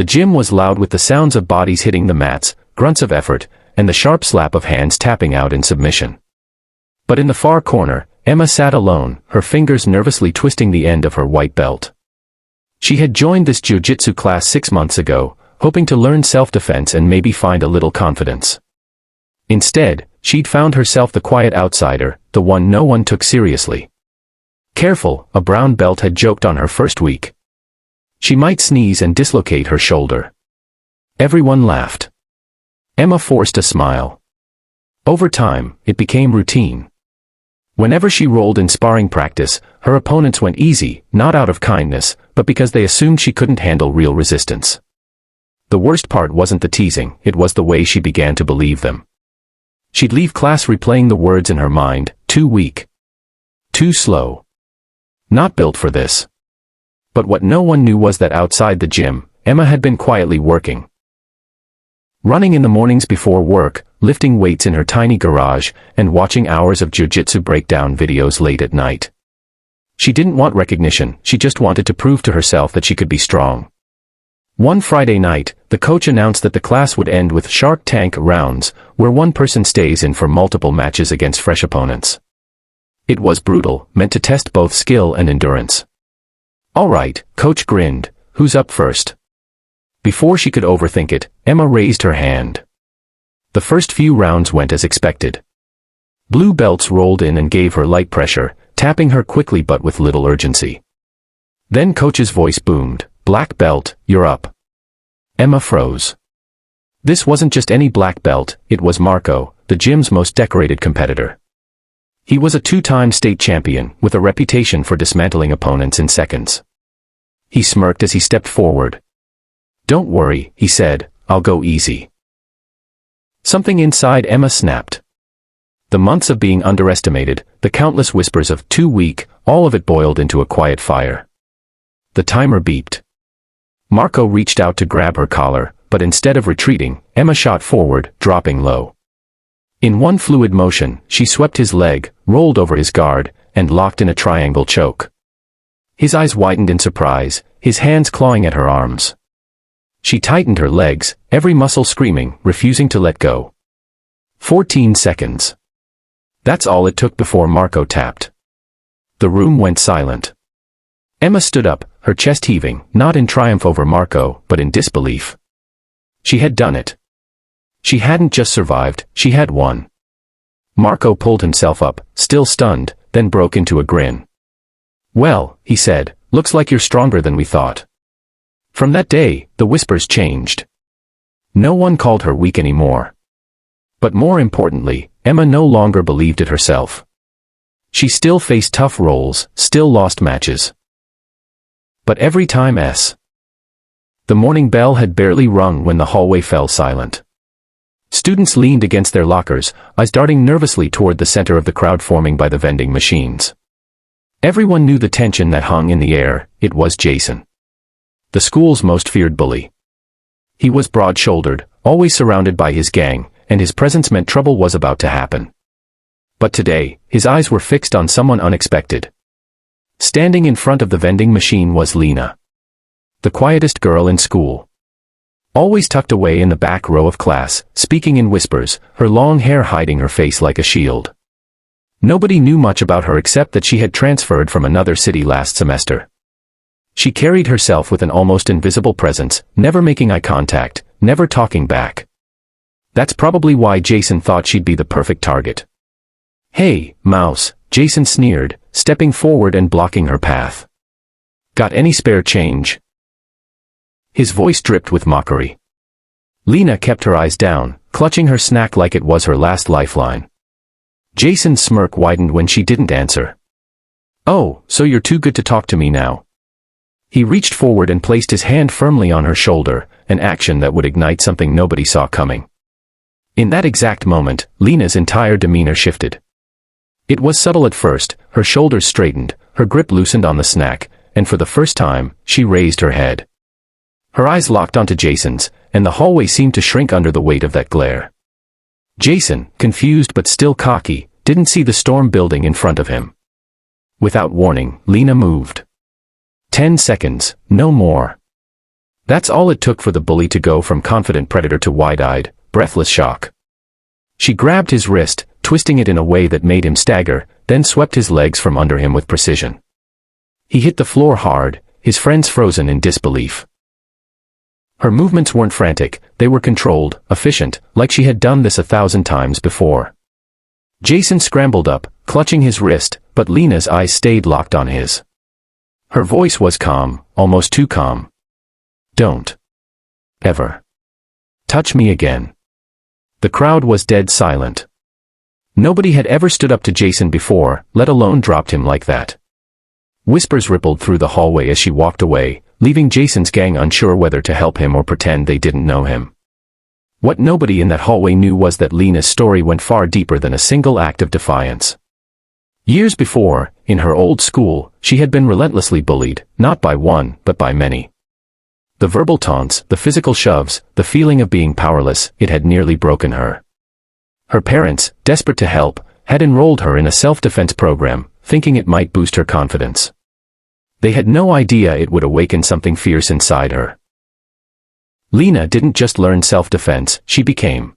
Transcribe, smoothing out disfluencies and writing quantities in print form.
The gym was loud with the sounds of bodies hitting the mats, grunts of effort, and the sharp slap of hands tapping out in submission. But in the far corner, Emma sat alone, her fingers nervously twisting the end of her white belt. She had joined this jiu-jitsu class 6 months ago, hoping to learn self-defense and maybe find a little confidence. Instead, she'd found herself the quiet outsider, the one no one took seriously. Careful, a brown belt had joked on her first week. She might sneeze and dislocate her shoulder. Everyone laughed. Emma forced a smile. Over time, it became routine. Whenever she rolled in sparring practice, her opponents went easy, not out of kindness, but because they assumed she couldn't handle real resistance. The worst part wasn't the teasing, it was the way she began to believe them. She'd leave class replaying the words in her mind, too weak. Too slow. Not built for this. But what no one knew was that outside the gym, Emma had been quietly working. Running in the mornings before work, lifting weights in her tiny garage, and watching hours of jiu-jitsu breakdown videos late at night. She didn't want recognition, she just wanted to prove to herself that she could be strong. One Friday night, the coach announced that the class would end with Shark Tank rounds, where one person stays in for multiple matches against fresh opponents. It was brutal, meant to test both skill and endurance. "All right," coach grinned, "who's up first?" Before she could overthink it, Emma raised her hand. The first few rounds went as expected. Blue belts rolled in and gave her light pressure, tapping her quickly but with little urgency. Then coach's voice boomed, "Black belt, you're up." Emma froze. This wasn't just any black belt, it was Marco, the gym's most decorated competitor. He was a 2-time state champion, with a reputation for dismantling opponents in seconds. He smirked as he stepped forward. "Don't worry," he said, "I'll go easy." Something inside Emma snapped. The months of being underestimated, the countless whispers of "too weak," all of it boiled into a quiet fire. The timer beeped. Marco reached out to grab her collar, but instead of retreating, Emma shot forward, dropping low. In one fluid motion, she swept his leg, rolled over his guard, and locked in a triangle choke. His eyes widened in surprise, his hands clawing at her arms. She tightened her legs, every muscle screaming, refusing to let go. 14 seconds. That's all it took before Marco tapped. The room went silent. Emma stood up, her chest heaving, not in triumph over Marco, but in disbelief. She had done it. She hadn't just survived, she had won. Marco pulled himself up, still stunned, then broke into a grin. "Well," he said, "looks like you're stronger than we thought." From that day, the whispers changed. No one called her weak anymore. But more importantly, Emma no longer believed it herself. She still faced tough rolls, still lost matches. But every time the morning bell had barely rung when the hallway fell silent. Students leaned against their lockers, eyes darting nervously toward the center of the crowd forming by the vending machines. Everyone knew the tension that hung in the air, it was Jason. The school's most feared bully. He was broad-shouldered, always surrounded by his gang, and his presence meant trouble was about to happen. But today, his eyes were fixed on someone unexpected. Standing in front of the vending machine was Lena. The quietest girl in school. Always tucked away in the back row of class, speaking in whispers, her long hair hiding her face like a shield. Nobody knew much about her except that she had transferred from another city last semester. She carried herself with an almost invisible presence, never making eye contact, never talking back. That's probably why Jason thought she'd be the perfect target. "Hey, Mouse," Jason sneered, stepping forward and blocking her path. "Got any spare change?" His voice dripped with mockery. Lena kept her eyes down, clutching her snack like it was her last lifeline. Jason's smirk widened when she didn't answer. "Oh, so you're too good to talk to me now." He reached forward and placed his hand firmly on her shoulder, an action that would ignite something nobody saw coming. In that exact moment, Lena's entire demeanor shifted. It was subtle at first, her shoulders straightened, her grip loosened on the snack, and for the first time, she raised her head. Her eyes locked onto Jason's, and the hallway seemed to shrink under the weight of that glare. Jason, confused but still cocky, didn't see the storm building in front of him. Without warning, Lena moved. 10 seconds, no more. That's all it took for the bully to go from confident predator to wide-eyed, breathless shock. She grabbed his wrist, twisting it in a way that made him stagger, then swept his legs from under him with precision. He hit the floor hard, his friends frozen in disbelief. Her movements weren't frantic, they were controlled, efficient, like she had done this 1,000 times before. Jason scrambled up, clutching his wrist, but Lena's eyes stayed locked on his. Her voice was calm, almost too calm. Don't ever touch me again. The crowd was dead silent. Nobody had ever stood up to Jason before, let alone dropped him like that. Whispers rippled through the hallway as she walked away, leaving Jason's gang unsure whether to help him or pretend they didn't know him. What nobody in that hallway knew was that Lena's story went far deeper than a single act of defiance. Years before, in her old school, she had been relentlessly bullied, not by one, but by many. The verbal taunts, the physical shoves, the feeling of being powerless, it had nearly broken her. Her parents, desperate to help, had enrolled her in a self-defense program, thinking it might boost her confidence. They had no idea it would awaken something fierce inside her. Lena didn't just learn self-defense, she became